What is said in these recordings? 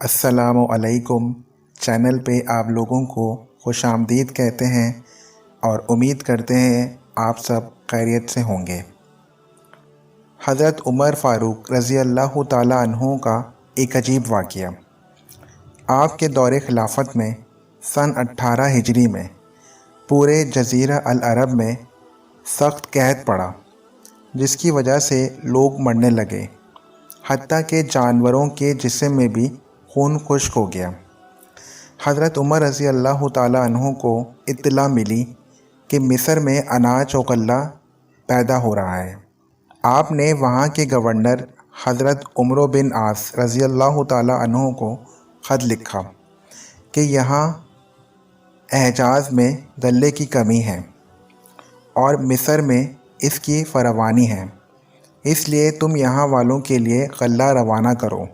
अस्सलामु अलैकुम। चैनल पे आप लोगों को खुश आमदीद कहते हैं और उम्मीद करते हैं आप सब खैरियत से होंगे। हज़रत उमर फ़ारूक रज़ी अल्लाह ताला अन्हु का एक अजीब वाक़या। आपके दौरे खिलाफत में सन 18 हिजरी में पूरे जज़ीरा अल अरब में सख्त कहत पड़ा, जिसकी वजह से लोग मरने लगे, हत्ता के जानवरों के जिस्म में भी खून खुश्क हो गया। हज़रत उमर रज़ी अल्लाह ताला अन्हु को इत्तला मिली कि मिस्र में अनाज और गल्ला पैदा हो रहा है। आपने वहाँ के गवर्नर हज़रत उमर बिन आस रज़ी अल्लाह ताला अन्हु को ख़त लिखा कि यहाँ एजाज़ में गल्ले की कमी है और मिस्र में इसकी फरावानी है, इसलिए तुम यहाँ वालों के लिए गल्ला रवाना करो।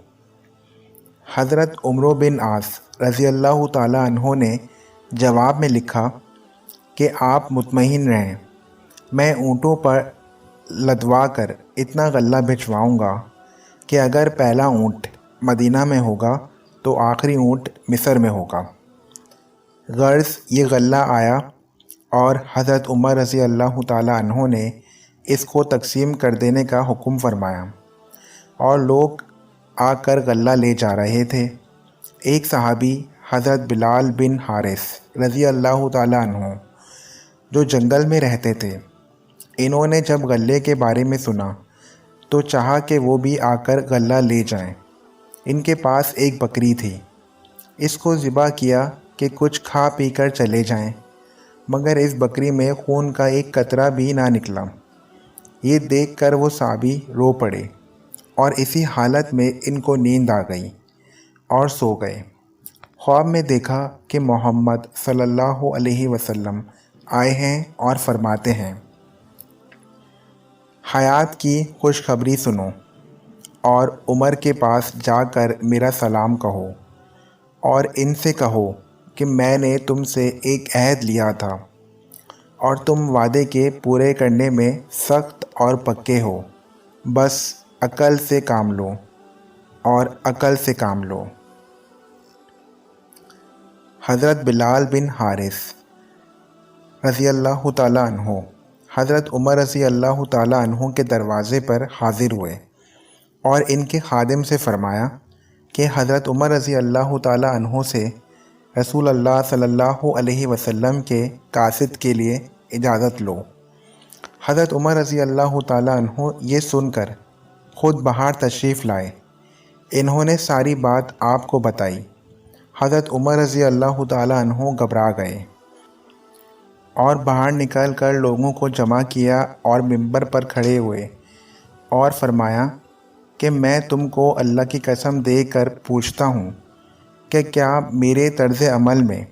हज़रत उमर बिन आस रज़ी अल्लाह ताला अन्हु ने जवाब में लिखा कि आप मुतमईन रहें, मैं ऊँटों पर लदवा कर इतना गल्ला भिजवाऊँगा कि अगर पहला ऊँट मदीना में होगा तो आखिरी ऊँट मिस्र में होगा। गर्ज़ ये गल्ला आया और हज़रत उमर रज़ी अल्लाह ताला अन्हु ने इसको तकसीम कर देने का हुक्म फरमाया और लोग आकर गल्ला ले जा रहे थे। एक सहाबी हज़रत बिलाल बिन हारिस रज़ी अल्लाह ताला अन्हु जो जंगल में रहते थे, इन्होंने जब गल्ले के बारे में सुना तो चाहा कि वो भी आकर गल्ला ले जाएं। इनके पास एक बकरी थी, इसको ज़िबा किया कि कुछ खा पी कर चले जाएं, मगर इस बकरी में खून का एक कतरा भी ना निकला। ये देखकर वो सहाबी रो पड़े और इसी हालत में इनको नींद आ गई और सो गए। ख्वाब में देखा कि मोहम्मद सल्लल्लाहु अलैहि वसल्लम आए हैं और फरमाते हैं, हयात की खुशखबरी सुनो और उमर के पास जाकर मेरा सलाम कहो और इनसे कहो कि मैंने तुमसे एक अहद लिया था और तुम वादे के पूरे करने में सख्त और पक्के हो। बस अकल से काम लो और अकल से काम लो। हज़रत बिलाल बिन हारिस रज़ी अल्लाह ताला अन्हु हज़रत उमर रज़ी अल्लाह ताला अन्हु के दरवाज़े पर हाज़िर हुए और इनके खादिम से फ़रमाया कि हज़रत उमर रज़ी अल्लाह ताला अन्हु से रसूल अल्लाह सल्लल्लाहु अलैहि वसल्लम के कासिद के लिए इजाज़त लो। हज़रत उमर रज़ी अल्लाह ताला अन्हु ये सुनकर ख़ुद बाहर तशरीफ़ लाए। इन्होंने सारी बात आपको बताई। हज़रत उमर रज़ी अल्लाह ताला अन्हु घबरा गए और बाहर निकल कर लोगों को जमा किया और मिंबर पर खड़े हुए और फरमाया कि मैं तुमको अल्लाह की कसम दे कर पूछता हूँ कि क्या मेरे तर्ज़ अमल में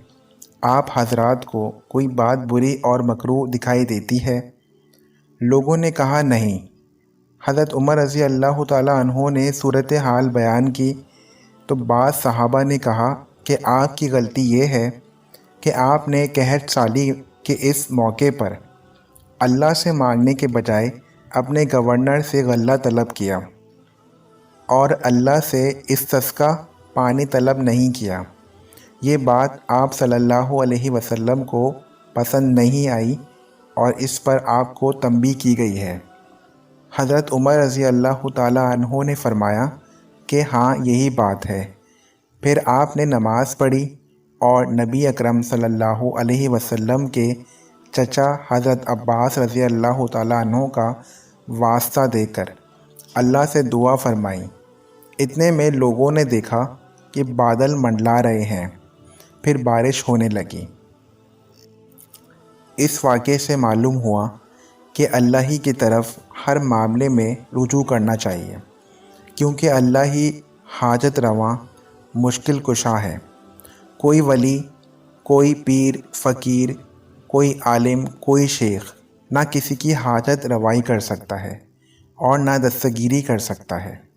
आप हज़रात को कोई बात बुरी और मकरूह दिखाई देती है? लोगों ने कहा नहीं। हज़रत उमर रज़ी अल्लाह ताला अन्हु ने सूरत हाल बयान की तो बाद सहाबा ने कहा कि आपकी गलती ये है कि आपने कहत साली के इस मौके पर अल्लाह से मांगने के बजाय अपने गवर्नर से गल्ला तलब किया और अल्लाह से इस्तिस्का पानी तलब नहीं किया। ये बात आप सल्लल्लाहु अलैहि वसल्लम को पसंद नहीं आई और इस पर आपको तंबीह की गई है। हज़रत उमर रज़ी अल्लाह ताला अन्हु ने फरमाया कि हाँ, यही बात है। फिर आपने नमाज़ पढ़ी और नबी अकरम सल्लल्लाहु अलैहि वसल्लम के चचा हज़रत अब्बास रज़ी अल्लाह ताला अन्हु का वास्ता देकर अल्लाह से दुआ फरमाई। इतने में लोगों ने देखा कि बादल मंडला रहे हैं, फिर बारिश होने लगी। इस वाक़े से मालूम हुआ कि अल्लाह ही की तरफ हर मामले में रुजू करना चाहिए, क्योंकि अल्लाह ही हाजत रवा मुश्किल कुशा है। कोई वली, कोई पीर फ़कीर, कोई आलिम, कोई शेख ना किसी की हाजत रवाई कर सकता है और ना दस्तगीरी कर सकता है।